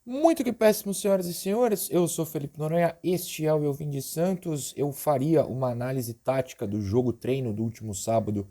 Muito que péssimo, senhoras e senhores. Eu sou Felipe Noronha, este é o Eu Vim de Santos. Eu faria uma análise tática do jogo treino do último sábado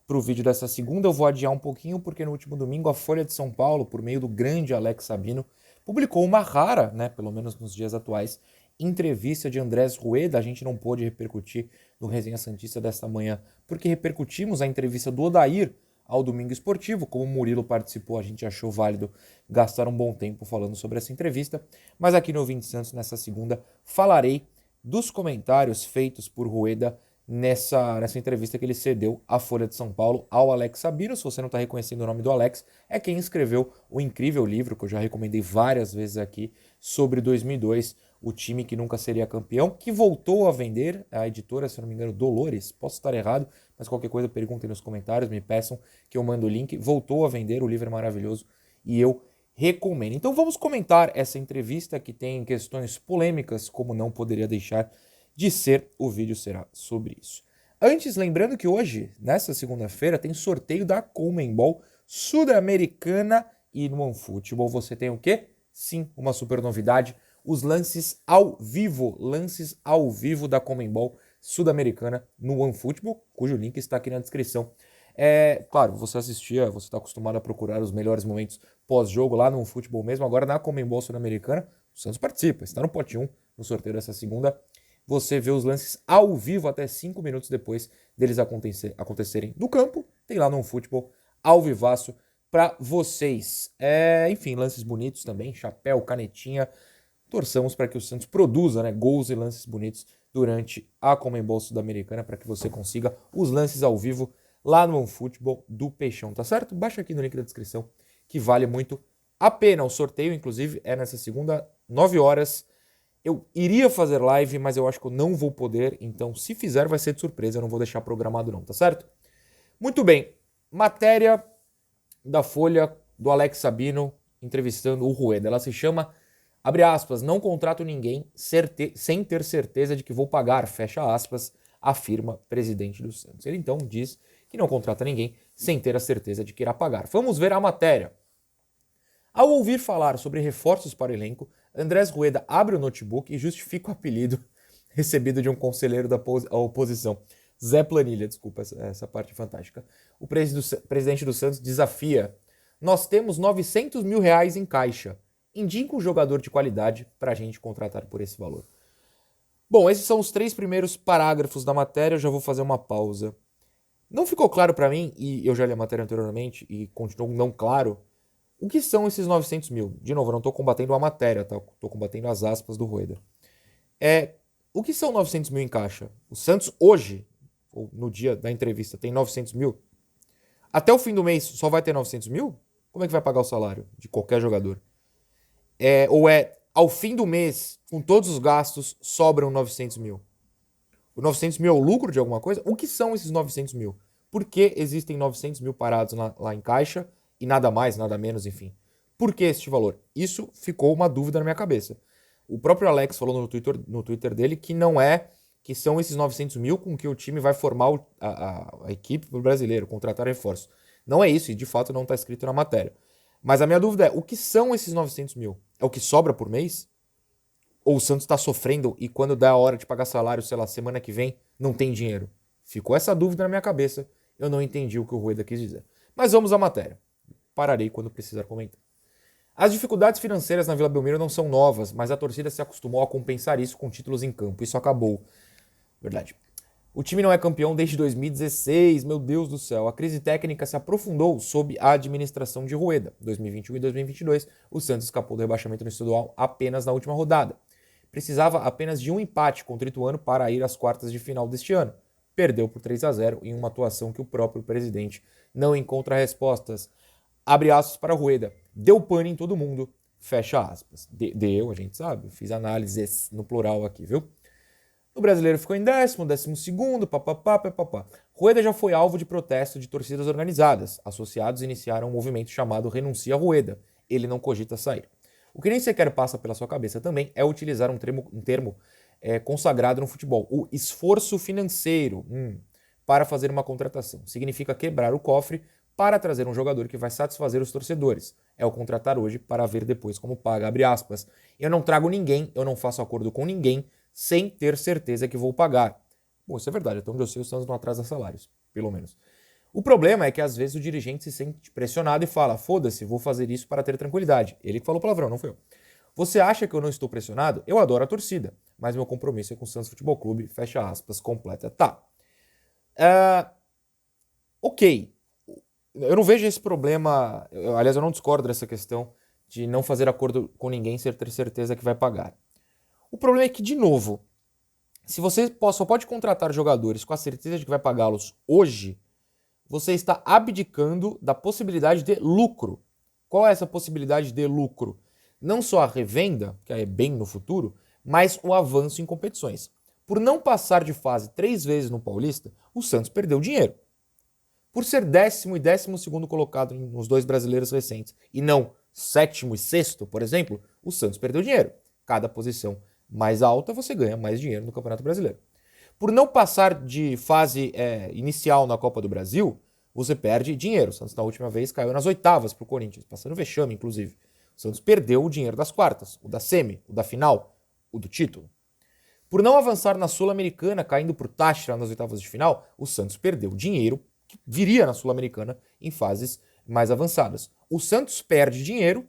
para o vídeo dessa segunda. Eu vou adiar um pouquinho porque no último domingo a Folha de São Paulo, por meio do grande Alex Sabino, publicou uma rara, né, pelo menos nos dias atuais, entrevista de Andrés Rueda. A gente não pôde repercutir no Resenha Santista desta manhã porque repercutimos a entrevista do Odair ao Domingo Esportivo. Como o Murilo participou, a gente achou válido gastar um bom tempo falando sobre essa entrevista. Mas aqui no Vinte Santos, nessa segunda, falarei dos comentários feitos por Rueda nessa entrevista que ele cedeu à Folha de São Paulo ao Alex Sabino. Se você não está reconhecendo o nome do Alex, é quem escreveu o incrível livro que eu já recomendei várias vezes aqui sobre 2002, o time que nunca seria campeão, que voltou a vender, a editora, se eu não me engano, Dolores, posso estar errado, mas qualquer coisa perguntem nos comentários, me peçam que eu mando o link. Voltou a vender, o livro é maravilhoso e eu recomendo. Então vamos comentar essa entrevista que tem questões polêmicas, como não poderia deixar de ser, o vídeo será sobre isso. Antes, lembrando que hoje, nessa segunda-feira, tem sorteio da Conmebol Sul-Americana e no OneFootball você tem o quê? Sim, uma super novidade, os lances ao vivo da Conmebol Sul-Americana no OneFootball, cujo link está aqui na descrição. Claro, você está acostumado a procurar os melhores momentos pós-jogo lá no OneFootball mesmo, agora na Conmebol Sul-Americana, o Santos participa, está no pote 1 no sorteio dessa segunda. Você vê os lances ao vivo até 5 minutos depois deles acontecerem no campo. Tem lá no OneFootball ao vivaço para vocês. Enfim, lances bonitos também, chapéu, canetinha. Torçamos para que o Santos produza, né, gols e lances bonitos durante a Conmebol Sul-Americana para que você consiga os lances ao vivo lá no OneFootball do Peixão, tá certo? Baixa aqui no link da descrição que vale muito a pena. O sorteio, inclusive, é nessa segunda, 9 horas. Eu iria fazer live, mas eu acho que eu não vou poder, então se fizer vai ser de surpresa, eu não vou deixar programado não, tá certo? Muito bem, matéria da Folha do Alex Sabino entrevistando o Rueda. Ela se chama, abre aspas, não contrato ninguém sem ter certeza de que vou pagar, fecha aspas, afirma presidente do Santos. Ele então diz que não contrata ninguém sem ter a certeza de que irá pagar. Vamos ver a matéria. Ao ouvir falar sobre reforços para o elenco, Andrés Rueda abre o notebook e justifica o apelido recebido de um conselheiro da oposição. Zé Planilha, desculpa, essa parte fantástica. O presidente do Santos desafia: nós temos 900 mil reais em caixa. Indica um jogador de qualidade para a gente contratar por esse valor. Bom, esses são os 3 primeiros parágrafos da matéria, eu já vou fazer uma pausa. Não ficou claro para mim, e eu já li a matéria anteriormente e continuou não claro, o que são esses 900 mil? De novo, eu não estou combatendo a matéria, tá? Estou combatendo as aspas do Rueda. O que são 900 mil em caixa? O Santos hoje, ou no dia da entrevista, tem 900 mil? Até o fim do mês só vai ter 900 mil? Como é que vai pagar o salário de qualquer jogador? Ao fim do mês, com todos os gastos, sobram 900 mil? O 900 mil é o lucro de alguma coisa? O que são esses 900 mil? Por que existem 900 mil parados lá em caixa e nada mais, nada menos, enfim? Por que este valor? Isso ficou uma dúvida na minha cabeça. O próprio Alex falou no Twitter dele que não é que são esses 900 mil com que o time vai formar a equipe pro brasileiro, contratar reforços. Não é isso, e de fato não está escrito na matéria. Mas a minha dúvida é, o que são esses 900 mil? É o que sobra por mês? Ou o Santos está sofrendo e quando dá a hora de pagar salário, sei lá, semana que vem, não tem dinheiro? Ficou essa dúvida na minha cabeça, eu não entendi o que o Rueda quis dizer. Mas vamos à matéria. Pararei quando precisar comentar. As dificuldades financeiras na Vila Belmiro não são novas, mas a torcida se acostumou a compensar isso com títulos em campo. Isso acabou. Verdade. O time não é campeão desde 2016, meu Deus do céu. A crise técnica se aprofundou sob a administração de Rueda. 2021 e 2022, o Santos escapou do rebaixamento no estadual apenas na última rodada. Precisava apenas de um empate contra o Ituano para ir às quartas de final deste ano. Perdeu por 3-0 em uma atuação que o próprio presidente não encontra respostas. Abre aspas para Rueda. Deu pane em todo mundo. Fecha aspas. Deu, a gente sabe. Fiz análises no plural aqui, viu? O brasileiro ficou em 12º, papapá. Rueda já foi alvo de protesto de torcidas organizadas. Associados iniciaram um movimento chamado Renuncia Rueda. Ele não cogita sair. O que nem sequer passa pela sua cabeça também é utilizar um termo consagrado no futebol, o esforço financeiro, para fazer uma contratação. Significa quebrar o cofre para trazer um jogador que vai satisfazer os torcedores. É o contratar hoje para ver depois como paga, abre aspas. Eu não trago ninguém, eu não faço acordo com ninguém sem ter certeza que vou pagar. Bom, isso é verdade, até onde eu sei, os Santos não atrasam salários, pelo menos. O problema é que às vezes o dirigente se sente pressionado e fala, foda-se, vou fazer isso para ter tranquilidade. Ele que falou palavrão, não foi eu. Você acha que eu não estou pressionado? Eu adoro a torcida, mas meu compromisso é com o Santos Futebol Clube, fecha aspas, completa. Tá. Ok. Eu não vejo esse problema, aliás, eu não discordo dessa questão de não fazer acordo com ninguém sem ter certeza que vai pagar. O problema é que, de novo, se você só pode contratar jogadores com a certeza de que vai pagá-los hoje, você está abdicando da possibilidade de lucro. Qual é essa possibilidade de lucro? Não só a revenda, que é bem no futuro, mas o avanço em competições. Por não passar de fase 3 vezes no Paulista, o Santos perdeu dinheiro. Por ser 10º e 12º colocado nos 2 brasileiros recentes, e não 7º e 6º, por exemplo, o Santos perdeu dinheiro. Cada posição mais alta, você ganha mais dinheiro no Campeonato Brasileiro. Por não passar de fase inicial na Copa do Brasil, você perde dinheiro. O Santos, na última vez, caiu nas oitavas para o Corinthians, passando vexame, inclusive. O Santos perdeu o dinheiro das quartas, o da semi, o da final, o do título. Por não avançar na Sul-Americana, caindo para o Táchira nas oitavas de final, o Santos perdeu dinheiro que viria na Sul-Americana em fases mais avançadas. O Santos perde dinheiro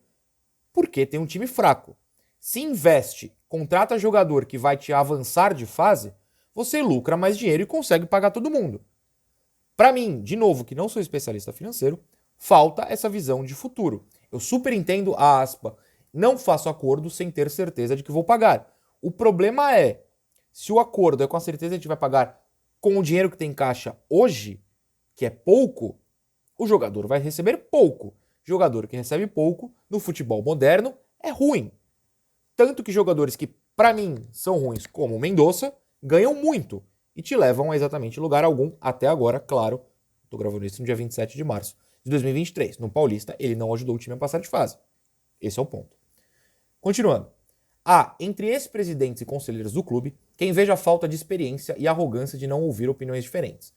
porque tem um time fraco. Se investe, contrata jogador que vai te avançar de fase, você lucra mais dinheiro e consegue pagar todo mundo. Para mim, de novo, que não sou especialista financeiro, falta essa visão de futuro. Eu super entendo a aspa, não faço acordo sem ter certeza de que vou pagar. O problema é, se o acordo é com a certeza de que vai pagar com o dinheiro que tem em caixa hoje, que é pouco, o jogador vai receber pouco. Jogador que recebe pouco, no futebol moderno, é ruim. Tanto que jogadores que, para mim, são ruins, como o Mendonça, ganham muito e te levam a exatamente lugar algum, até agora, claro. Estou gravando isso no dia 27 de março de 2023. No Paulista, ele não ajudou o time a passar de fase. Esse é o ponto. Continuando. Entre ex-presidentes e conselheiros do clube, quem veja a falta de experiência e arrogância de não ouvir opiniões diferentes,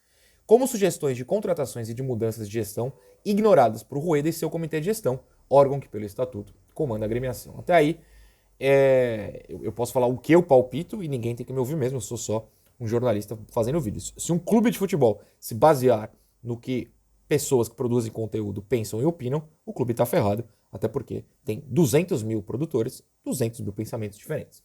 como sugestões de contratações e de mudanças de gestão ignoradas por Rueda e seu comitê de gestão, órgão que, pelo estatuto, comanda a agremiação. Até aí, eu posso falar o que eu palpito e ninguém tem que me ouvir mesmo, eu sou só um jornalista fazendo vídeos. Se um clube de futebol se basear no que pessoas que produzem conteúdo pensam e opinam, o clube está ferrado, até porque tem 200 mil produtores, 200 mil pensamentos diferentes.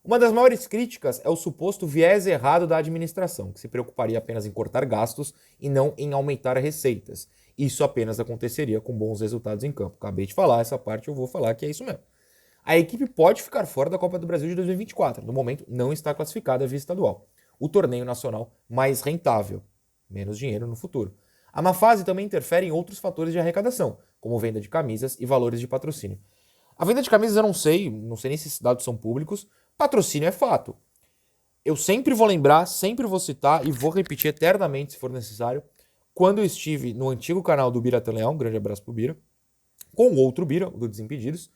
Uma das maiores críticas é o suposto viés errado da administração, que se preocuparia apenas em cortar gastos e não em aumentar receitas. Isso apenas aconteceria com bons resultados em campo. Acabei de falar essa parte, eu vou falar que é isso mesmo. A equipe pode ficar fora da Copa do Brasil de 2024. No momento, não está classificada via estadual. O torneio nacional mais rentável. Menos dinheiro no futuro. A má fase também interfere em outros fatores de arrecadação, como venda de camisas e valores de patrocínio. A venda de camisas eu não sei nem se esses dados são públicos. Patrocínio é fato. Eu sempre vou lembrar, sempre vou citar e vou repetir eternamente se for necessário, quando eu estive no antigo canal do Bira Leão, um grande abraço pro Bira, com o outro Bira, o do Desimpedidos,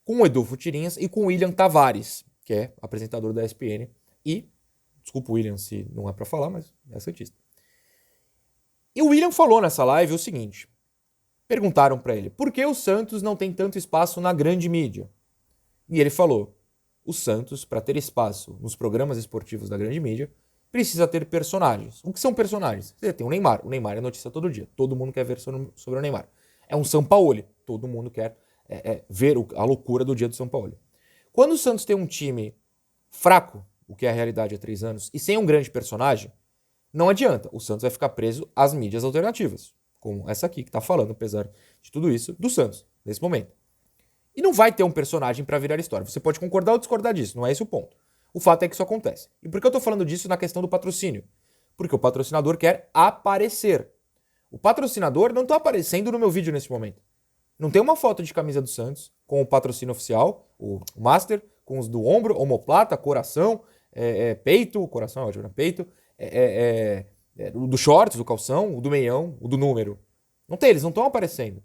com o Edu Futirinhas e com o William Tavares, que é apresentador da ESPN e, desculpa o William se não é pra falar, mas é santista. E o William falou nessa live o seguinte, perguntaram pra ele, por que o Santos não tem tanto espaço na grande mídia? E ele falou, o Santos, para ter espaço nos programas esportivos da grande mídia, precisa ter personagens. O que são personagens? Você tem o Neymar é notícia todo dia, todo mundo quer ver sobre o Neymar. É um Sampaoli, todo mundo quer ver a loucura do dia do Sampaoli. Quando o Santos tem um time fraco, o que é a realidade há 3 anos, e sem um grande personagem, não adianta, o Santos vai ficar preso às mídias alternativas, como essa aqui que está falando, apesar de tudo isso, do Santos, nesse momento. E não vai ter um personagem para virar história. Você pode concordar ou discordar disso, não é esse o ponto. O fato é que isso acontece. E por que eu estou falando disso na questão do patrocínio? Porque o patrocinador quer aparecer. O patrocinador não está aparecendo no meu vídeo nesse momento. Não tem uma foto de camisa do Santos com o patrocínio oficial, o Master, com os do ombro, omoplata, coração, peito, coração é ótimo, né? Peito, o do shorts, do calção, o do meião, o do número. Não tem, eles não estão aparecendo.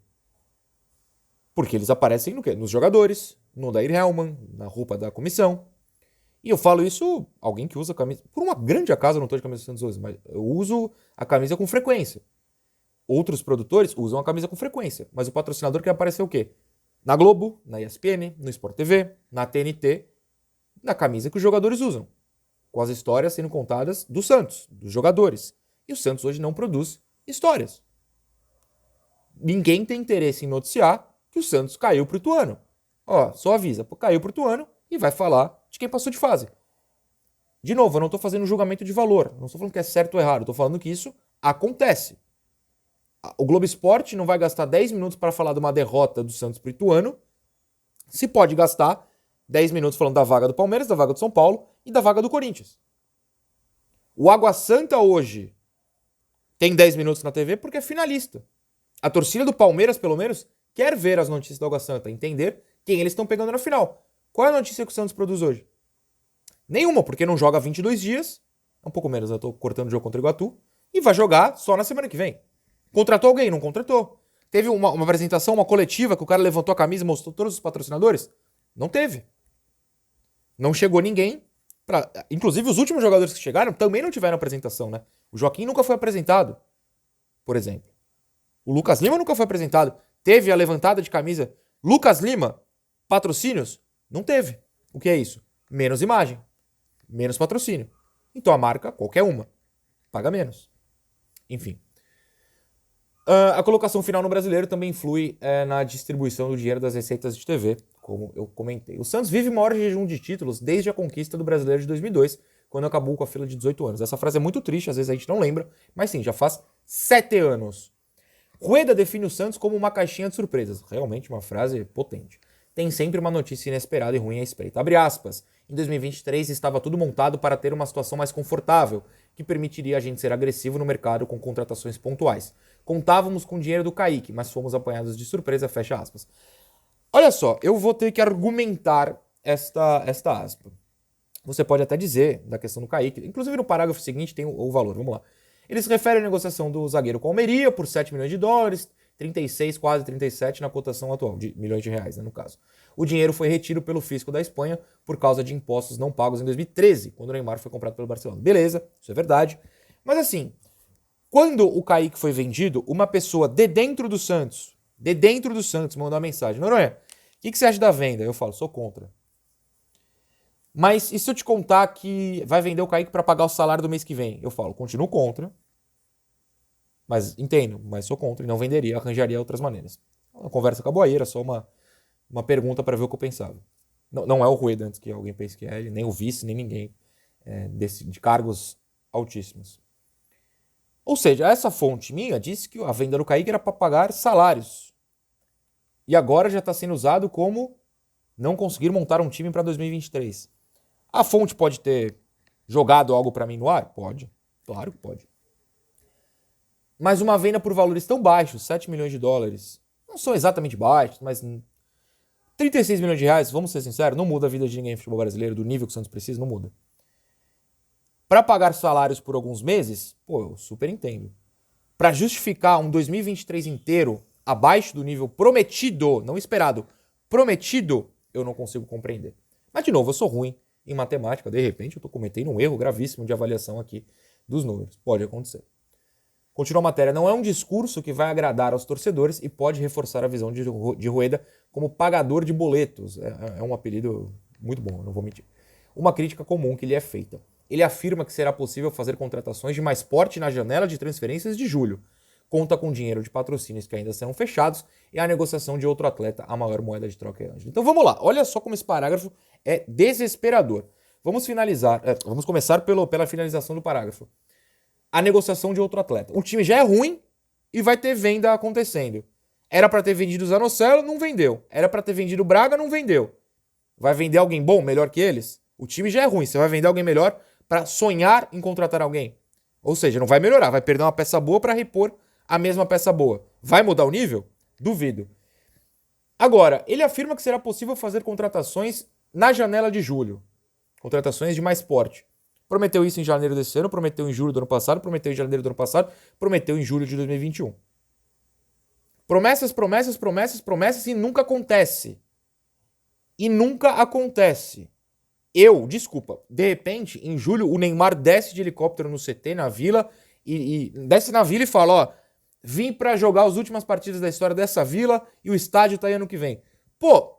Porque eles aparecem no quê? Nos jogadores, no Odair Hellmann, na roupa da comissão. E eu falo isso, alguém que usa camisa... Por uma grande acaso eu não estou de camisa do Santos hoje, mas eu uso a camisa com frequência. outros produtores usam a camisa com frequência, mas o patrocinador quer aparecer o quê? Na Globo, na ESPN, no Sport TV, na TNT, na camisa que os jogadores usam, com as histórias sendo contadas do Santos, dos jogadores. E o Santos hoje não produz histórias. Ninguém tem interesse em noticiar que o Santos caiu pro Ituano. Ó, só avisa, caiu pro Ituano e vai falar de quem passou de fase. De novo, eu não estou fazendo um julgamento de valor, não estou falando que é certo ou errado, estou falando que isso acontece. O Globo Esporte não vai gastar 10 minutos para falar de uma derrota do Santos pro Ituano, se pode gastar 10 minutos falando da vaga do Palmeiras, da vaga do São Paulo e da vaga do Corinthians. O Água Santa hoje tem 10 minutos na TV porque é finalista. A torcida do Palmeiras, pelo menos, quer ver as notícias do Água Santa, entender quem eles estão pegando na final. Qual é a notícia que o Santos produz hoje? Nenhuma, porque não joga 22 dias, um pouco menos, eu tô cortando o jogo contra o Iguatu, e vai jogar só na semana que vem. Contratou alguém? Não contratou. Teve uma apresentação, uma coletiva, que o cara levantou a camisa e mostrou todos os patrocinadores? Não teve. Não chegou ninguém. Inclusive, os últimos jogadores que chegaram também não tiveram apresentação, né? O Joaquim nunca foi apresentado, por exemplo. O Lucas Lima nunca foi apresentado. Teve a levantada de camisa. Lucas Lima, patrocínios? Não teve. O que é isso? Menos imagem. Menos patrocínio. Então a marca, qualquer uma, paga menos. Enfim. A colocação final no Brasileiro também influi na distribuição do dinheiro das receitas de TV, como eu comentei. O Santos vive o maior jejum de títulos desde a conquista do Brasileiro de 2002, quando acabou com a fila de 18 anos. Essa frase é muito triste, às vezes a gente não lembra, mas sim, já faz 7 anos. Rueda define o Santos como uma caixinha de surpresas. Realmente uma frase potente. Tem sempre uma notícia inesperada e ruim à espreita. Abre aspas. Em 2023 estava tudo montado para ter uma situação mais confortável, que permitiria a gente ser agressivo no mercado com contratações pontuais. Contávamos com o dinheiro do Kaique, mas fomos apanhados de surpresa, fecha aspas. Olha só, eu vou ter que argumentar esta aspa. Você pode até dizer da questão do Kaique, inclusive no parágrafo seguinte tem o valor, vamos lá. Ele se refere à negociação do zagueiro com a Almeria por 7 milhões de dólares, 36, quase 37 na cotação atual, de milhões de reais, né, no caso. O dinheiro foi retido pelo fisco da Espanha por causa de impostos não pagos em 2013, quando o Neymar foi comprado pelo Barcelona. Beleza, isso é verdade. Mas assim, quando o Kaique foi vendido, uma pessoa de dentro do Santos mandou uma mensagem. Noronha, o que você acha da venda? Eu falo, sou contra. Mas e se eu te contar que vai vender o Kaique para pagar o salário do mês que vem? Eu falo, continuo contra. Mas entendo, mas sou contra e não venderia, arranjaria outras maneiras. A conversa acabou aí, era só uma pergunta para ver o que eu pensava. Não é o Rueda antes que alguém pense que é ele, nem o vice, nem ninguém de cargos altíssimos. Ou seja, essa fonte minha disse que a venda do Kaique era para pagar salários. E agora já está sendo usado como não conseguir montar um time para 2023. A fonte pode ter jogado algo para mim no ar? Pode. Claro que pode. Mas uma venda por valores tão baixos, 7 milhões de dólares, não são exatamente baixos, mas 36 milhões de reais, vamos ser sinceros, não muda a vida de ninguém no futebol brasileiro, do nível que o Santos precisa, não muda. Para pagar salários por alguns meses, pô, eu super entendo. Para justificar um 2023 inteiro abaixo do nível prometido, não esperado, prometido, eu não consigo compreender. Mas, de novo, eu sou ruim em matemática, de repente eu estou cometendo um erro gravíssimo de avaliação aqui dos números. Pode acontecer. Continua a matéria. Não é um discurso que vai agradar aos torcedores e pode reforçar a visão de Rueda como pagador de boletos. É um apelido muito bom, não vou mentir. Uma crítica comum que lhe é feita. Ele afirma que será possível fazer contratações de mais porte na janela de transferências de julho. Conta com dinheiro de patrocínios que ainda serão fechados e a negociação de outro atleta, a maior moeda de troca é Ângelo. Então vamos lá. Olha só como esse parágrafo é desesperador. Vamos começar pela finalização do parágrafo. A negociação de outro atleta. O time já é ruim e vai ter venda acontecendo. Era para ter vendido o Zanocelo, não vendeu. Era para ter vendido o Braga, não vendeu. Vai vender alguém bom, melhor que eles? O time já é ruim, você vai vender alguém melhor para sonhar em contratar alguém. Ou seja, não vai melhorar, vai perder uma peça boa para repor a mesma peça boa. Vai mudar o nível? Duvido. Agora, ele afirma que será possível fazer contratações na janela de julho. Contratações de mais porte. Prometeu isso em janeiro desse ano, prometeu em julho do ano passado, prometeu em janeiro do ano passado, prometeu em julho de 2021. Promessas, promessas, promessas, promessas e nunca acontece. E nunca acontece. De repente, em julho, o Neymar desce de helicóptero no CT, na Vila, e desce na Vila e fala, ó, vim pra jogar as últimas partidas da história dessa vila e o estádio tá aí ano que vem. Pô,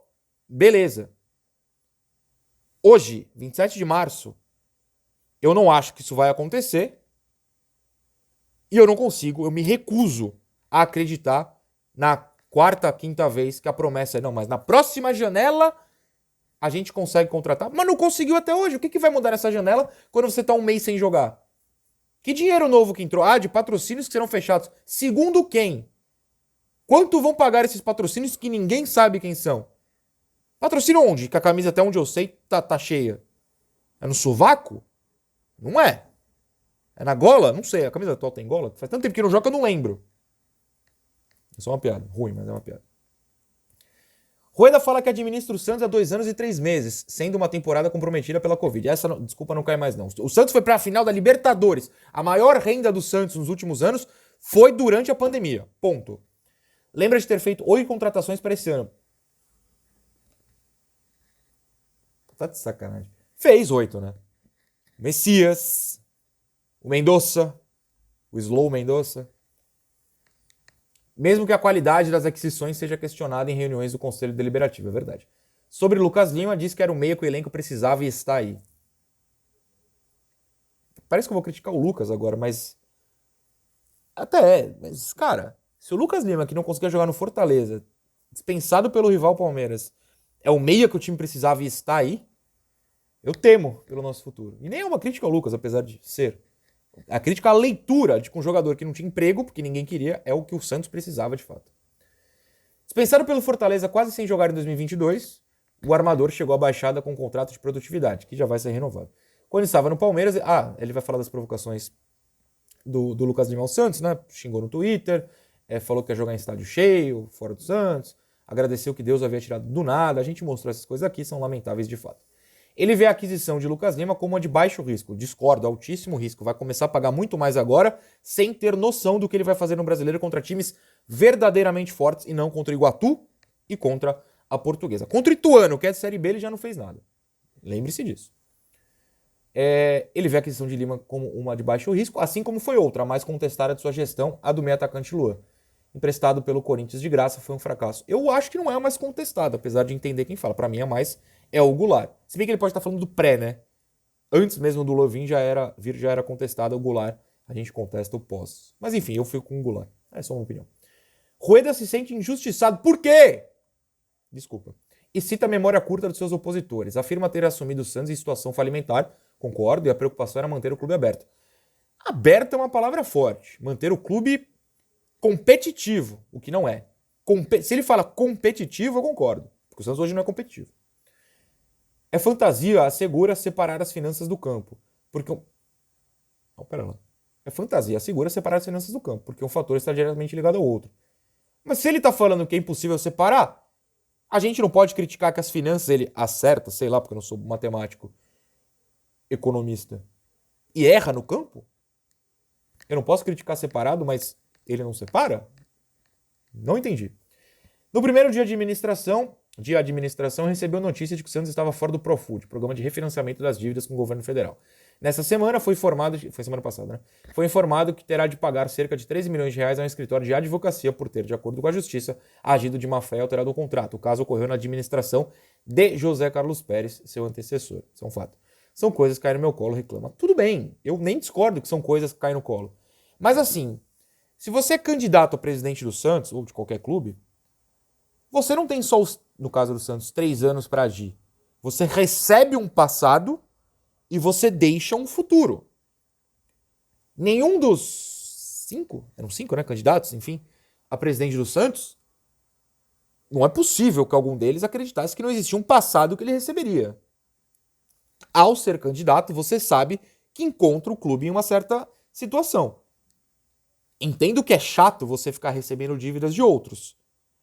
beleza. Hoje, 27 de março, eu não acho que isso vai acontecer e eu me recuso a acreditar na quarta, quinta vez que a promessa é não, mas na próxima janela a gente consegue contratar. Mas não conseguiu até hoje. O que vai mudar nessa janela quando você tá um mês sem jogar? Que dinheiro novo que entrou? Ah, de patrocínios que serão fechados. Segundo quem? Quanto vão pagar esses patrocínios que ninguém sabe quem são? Patrocínio onde? Que a camisa, até onde eu sei, tá cheia. É no sovaco? Não é. É na gola? Não sei. A camisa atual tem gola? Faz tanto tempo que não joga que eu não lembro. É só uma piada. Ruim, mas é uma piada. Rueda fala que administra o Santos há 2 anos e 3 meses, sendo uma temporada comprometida pela Covid. Essa, desculpa, não cai mais não. O Santos foi para a final da Libertadores. A maior renda do Santos nos últimos anos foi durante a pandemia. Ponto. Lembra de ter feito 8 contratações para esse ano. Tá de sacanagem. Fez 8, né? O Messias, o Mendonça, o Slow Mendonça. Mesmo que a qualidade das aquisições seja questionada em reuniões do Conselho Deliberativo, é verdade. Sobre Lucas Lima, disse que era o meia que o elenco precisava e está aí. Parece que eu vou criticar o Lucas agora, mas... Até é, mas, cara, se o Lucas Lima, que não conseguia jogar no Fortaleza, dispensado pelo rival Palmeiras, é o meia que o time precisava e está aí, eu temo pelo nosso futuro. E nem é uma crítica ao Lucas, apesar de ser. A crítica à leitura de que um jogador que não tinha emprego, porque ninguém queria, é o que o Santos precisava de fato. Dispensado pelo Fortaleza quase sem jogar em 2022, o armador chegou à Baixada com um contrato de produtividade, que já vai ser renovado. Quando estava no Palmeiras, ele vai falar das provocações do Lucas Lima ao Santos, né? Xingou no Twitter, falou que ia jogar em estádio cheio, fora do Santos, agradeceu que Deus havia tirado do nada. A gente mostrou essas coisas aqui, são lamentáveis de fato. Ele vê a aquisição de Lucas Lima como uma de baixo risco. Discordo, altíssimo risco. Vai começar a pagar muito mais agora, sem ter noção do que ele vai fazer no Brasileiro contra times verdadeiramente fortes e não contra o Iguatu e contra a Portuguesa. Contra o Ituano, que é de Série B, ele já não fez nada. Lembre-se disso. Ele vê a aquisição de Lima como uma de baixo risco, assim como foi outra, a mais contestada de sua gestão, a do meio atacante Luan. Emprestado pelo Corinthians de graça, foi um fracasso. Eu acho que não é a mais contestada, apesar de entender quem fala. Para mim, a mais é o Goulart. Se bem que ele pode estar falando do pré, né? Antes mesmo do Lovin já era contestado o Goulart. A gente contesta o pós. Mas enfim, eu fico com o Goulart. É só uma opinião. Rueda se sente injustiçado. Por quê? Desculpa. E cita a memória curta dos seus opositores. Afirma ter assumido o Santos em situação falimentar. Concordo, e a preocupação era manter o clube aberto. Aberto é uma palavra forte. Manter o clube competitivo, o que não é. Se ele fala competitivo, eu concordo. Porque o Santos hoje não é competitivo. É fantasia, assegura separar as finanças do campo. Porque... Não, pera lá. É fantasia, assegura separar as finanças do campo. Porque um fator está diretamente ligado ao outro. Mas se ele está falando que é impossível separar, a gente não pode criticar que as finanças ele acerta, sei lá, porque eu não sou matemático, economista, e erra no campo? Eu não posso criticar separado, mas ele não separa? Não entendi. No primeiro dia de administração, recebeu notícia de que o Santos estava fora do Profut, programa de refinanciamento das dívidas com o governo federal. Nessa semana foi semana passada, né? Foi informado que terá de pagar cerca de 13 milhões de reais a um escritório de advocacia por ter, de acordo com a justiça, agido de má fé e alterado o contrato. O caso ocorreu na administração de José Carlos Pérez, seu antecessor. Isso é um fato. São coisas que caem no meu colo, reclama. Tudo bem, eu nem discordo que são coisas que caem no colo. Mas assim, se você é candidato a presidente do Santos, ou de qualquer clube, você não tem só, no caso do Santos, 3 anos para agir. Você recebe um passado e você deixa um futuro. Nenhum dos 5, eram 5, né, candidatos, enfim, a presidente do Santos, não é possível que algum deles acreditasse que não existia um passado que ele receberia. Ao ser candidato, você sabe que encontra o clube em uma certa situação. Entendo que é chato você ficar recebendo dívidas de outros,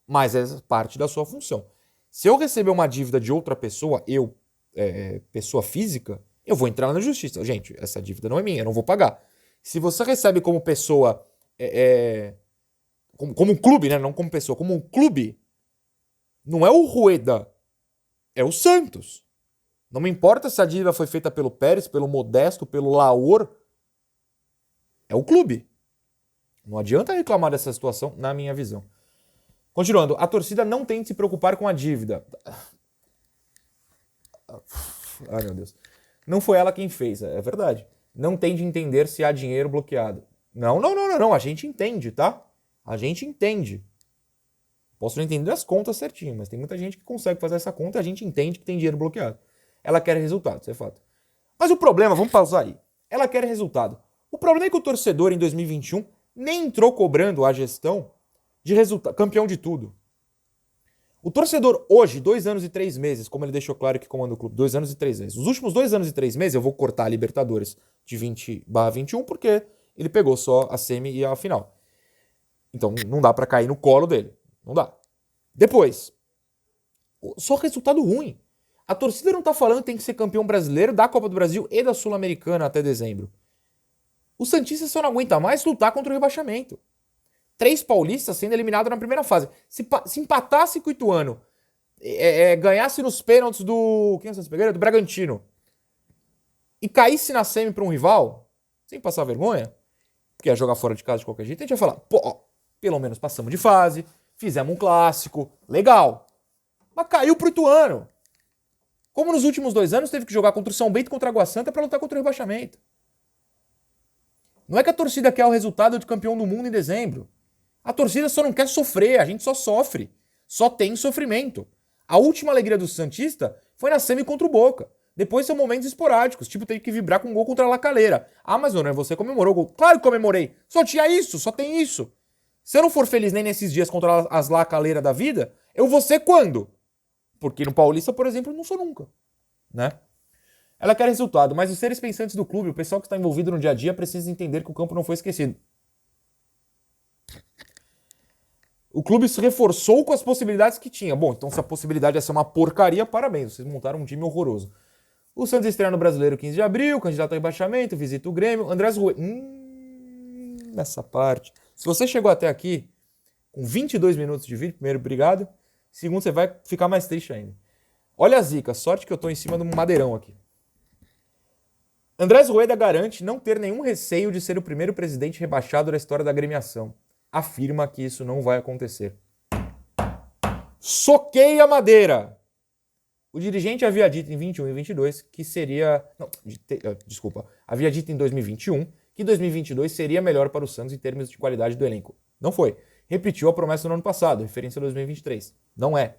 mas é parte da sua função. Se eu receber uma dívida de outra pessoa, pessoa física, eu vou entrar na justiça. Gente, essa dívida não é minha, eu não vou pagar. Se você recebe como pessoa, como um clube, né? Não como pessoa, como um clube, não é o Rueda, é o Santos. Não me importa se a dívida foi feita pelo Pérez, pelo Modesto, pelo Laor, é o clube. Não adianta reclamar dessa situação, na minha visão. Continuando, a torcida não tem de se preocupar com a dívida. Ai, meu Deus. Não foi ela quem fez, é verdade. Não tem de entender se há dinheiro bloqueado. Não. A gente entende, tá? A gente entende. Posso não entender as contas certinho, mas tem muita gente que consegue fazer essa conta e a gente entende que tem dinheiro bloqueado. Ela quer resultado, isso é fato. Mas o problema, vamos pausar aí. Ela quer resultado. O problema é que o torcedor em 2021 nem entrou cobrando a gestão de resultado, campeão de tudo. O torcedor hoje, 2 anos e 3 meses, como ele deixou claro que comanda o clube, 2 anos e 3 meses. Os últimos 2 anos e 3 meses eu vou cortar a Libertadores de 20/21 porque ele pegou só a semi e a final. Então não dá pra cair no colo dele. Não dá. Depois, só resultado ruim. A torcida não tá falando que tem que ser campeão brasileiro da Copa do Brasil e da Sul-Americana até dezembro. O Santista só não aguenta mais lutar contra o rebaixamento. 3 paulistas sendo eliminados na primeira fase. Se empatasse com o Ituano, ganhasse nos pênaltis do... Quem é essa pegaram? Do Bragantino. E caísse na semi pra um rival, sem passar vergonha, porque ia jogar fora de casa de qualquer jeito, a gente ia falar, pô, pelo menos passamos de fase, fizemos um clássico, legal. Mas caiu pro Ituano. Como nos últimos 2 anos teve que jogar contra o São Bento e contra a Água Santa pra lutar contra o rebaixamento. Não é que a torcida quer o resultado de campeão do mundo em dezembro. A torcida só não quer sofrer, a gente só sofre. Só tem sofrimento. A última alegria do Santista foi na semi contra o Boca. Depois são momentos esporádicos, tipo ter que vibrar com um gol contra a La Calera. Ah, mas não, você comemorou o gol. Claro que comemorei. Só tinha isso, só tem isso. Se eu não for feliz nem nesses dias contra as La Calera da vida, eu vou ser quando? Porque no Paulista, por exemplo, eu não sou nunca. Né? Ela quer resultado, mas os seres pensantes do clube, o pessoal que está envolvido no dia a dia, precisa entender que o campo não foi esquecido. O clube se reforçou com as possibilidades que tinha. Bom, então se a possibilidade é ser uma porcaria, parabéns, vocês montaram um time horroroso. O Santos estreia no Brasileiro 15 de abril, candidato a rebaixamento, visita o Grêmio. Andrés Rueda... nessa parte. Se você chegou até aqui com 22 minutos de vídeo, primeiro, obrigado. Segundo, você vai ficar mais triste ainda. Olha a zica, sorte que eu tô em cima de um madeirão aqui. Andrés Rueda garante não ter nenhum receio de ser o primeiro presidente rebaixado da história da agremiação. Afirma que isso não vai acontecer. Soquei a madeira! O dirigente havia dito em 21 e 22 que seria... Não, desculpa. Havia dito em 2021 que 2022 seria melhor para o Santos em termos de qualidade do elenco. Não foi. Repetiu a promessa no ano passado, referência a 2023. Não é.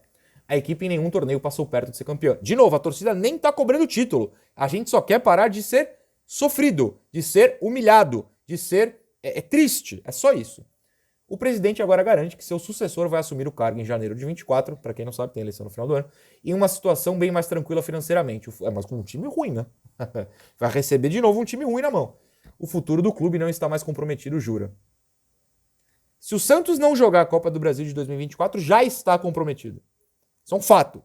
A equipe em nenhum torneio passou perto de ser campeã. De novo, a torcida nem tá cobrando o título. A gente só quer parar de ser sofrido, de ser humilhado, de ser triste. É só isso. O presidente agora garante que seu sucessor vai assumir o cargo em janeiro de 24, para quem não sabe, tem eleição no final do ano, em uma situação bem mais tranquila financeiramente. Mas com um time ruim, né? Vai receber de novo um time ruim na mão. O futuro do clube não está mais comprometido, jura. Se o Santos não jogar a Copa do Brasil de 2024, já está comprometido. Isso é um fato.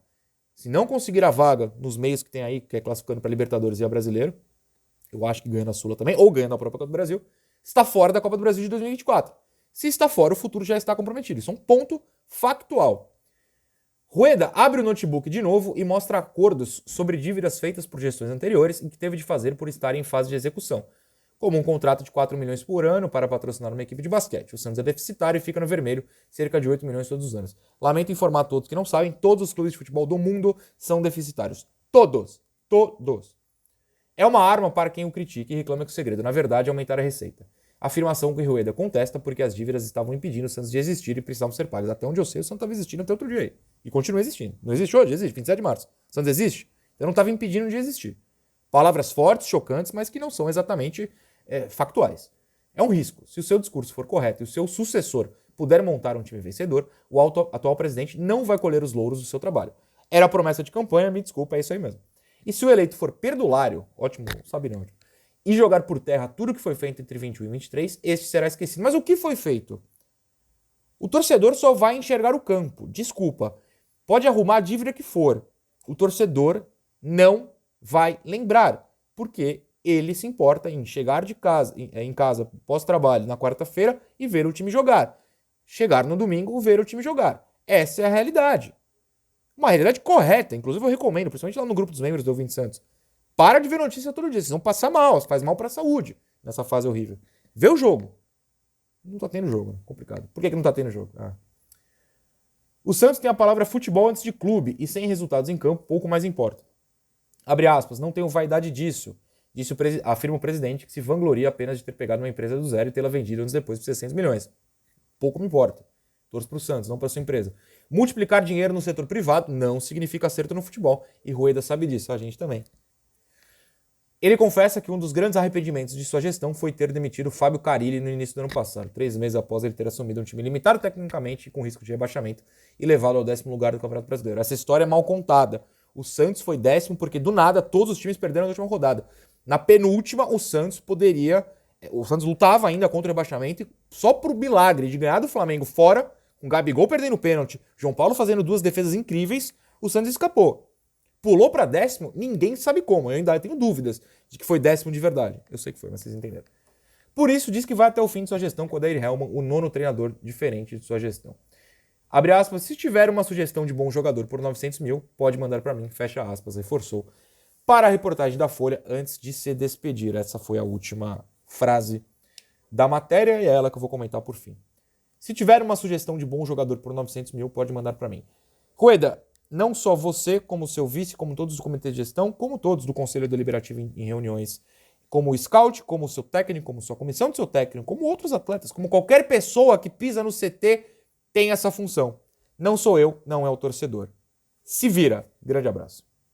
Se não conseguir a vaga nos meios que tem aí, que é classificando para Libertadores e a Brasileiro, eu acho que ganha na Sula também, ou ganha na própria Copa do Brasil, está fora da Copa do Brasil de 2024. Se está fora, o futuro já está comprometido. Isso é um ponto factual. Rueda abre o notebook de novo e mostra acordos sobre dívidas feitas por gestões anteriores e que teve de fazer por estar em fase de execução, como um contrato de 4 milhões por ano para patrocinar uma equipe de basquete. O Santos é deficitário e fica no vermelho, cerca de 8 milhões todos os anos. Lamento informar a todos que não sabem, todos os clubes de futebol do mundo são deficitários. Todos. Todos. É uma arma para quem o critica e reclama que o segredo, na verdade, é aumentar a receita. Afirmação que Rueda contesta porque as dívidas estavam impedindo o Santos de existir e precisavam ser pagas. Até onde eu sei, o Santos estava existindo até outro dia aí. E continua existindo. Não existe hoje? Existe. 27 de março. O Santos existe? Eu não estava impedindo de existir. Palavras fortes, chocantes, mas que não são exatamente factuais. É um risco. Se o seu discurso for correto e o seu sucessor puder montar um time vencedor, o atual presidente não vai colher os louros do seu trabalho. Era a promessa de campanha, me desculpa, é isso aí mesmo. E se o eleito for perdulário, ótimo, sabe não, e jogar por terra tudo que foi feito entre 21 e 23, este será esquecido. Mas o que foi feito? O torcedor só vai enxergar o campo. Desculpa. Pode arrumar a dívida que for. O torcedor não vai lembrar. Porque ele se importa em chegar em casa pós-trabalho na quarta-feira e ver o time jogar. Chegar no domingo e ver o time jogar. Essa é a realidade. Uma realidade correta. Inclusive eu recomendo, principalmente lá no grupo dos membros do Ouvinte Santos. Para de ver notícia todo dia, vocês vão passar mal, faz mal para a saúde nessa fase horrível. Vê o jogo. Não tá tendo jogo, né? Complicado. Por que não tá tendo jogo? O Santos tem a palavra futebol antes de clube e sem resultados em campo, pouco mais importa. Abre aspas, não tenho vaidade disso, afirma o presidente, que se vangloria apenas de ter pegado uma empresa do zero e tê-la vendido anos depois por 600 milhões. Pouco me importa. Torço pro Santos, não pra sua empresa. Multiplicar dinheiro no setor privado não significa acerto no futebol. E Rueda sabe disso, a gente também. Ele confessa que um dos grandes arrependimentos de sua gestão foi ter demitido Fábio Carille no início do ano passado, 3 meses após ele ter assumido um time limitado tecnicamente e com risco de rebaixamento e levá-lo ao 10º lugar do Campeonato Brasileiro. Essa história é mal contada. O Santos foi 10º porque, do nada, todos os times perderam na última rodada. Na penúltima, o Santos lutava ainda contra o rebaixamento e só pro milagre de ganhar do Flamengo fora, com o Gabigol perdendo o pênalti, João Paulo fazendo 2 defesas incríveis, o Santos escapou. Pulou pra 10º, ninguém sabe como. Eu ainda tenho dúvidas de que foi 10º de verdade. Eu sei que foi, mas vocês entenderam. Por isso, diz que vai até o fim de sua gestão com o Odair Hellmann, o 9º treinador diferente de sua gestão. Abre aspas, se tiver uma sugestão de bom jogador por 900 mil, pode mandar pra mim, fecha aspas, reforçou. Para a reportagem da Folha, antes de se despedir. Essa foi a última frase da matéria e é ela que eu vou comentar por fim. Se tiver uma sugestão de bom jogador por 900 mil, pode mandar pra mim. Rueda, não só você, como seu vice, como todos os comitês de gestão, como todos do Conselho Deliberativo em reuniões, como o scout, como o seu técnico, como sua comissão de seu técnico, como outros atletas, como qualquer pessoa que pisa no CT tem essa função. Não sou eu, não é o torcedor. Se vira. Grande abraço.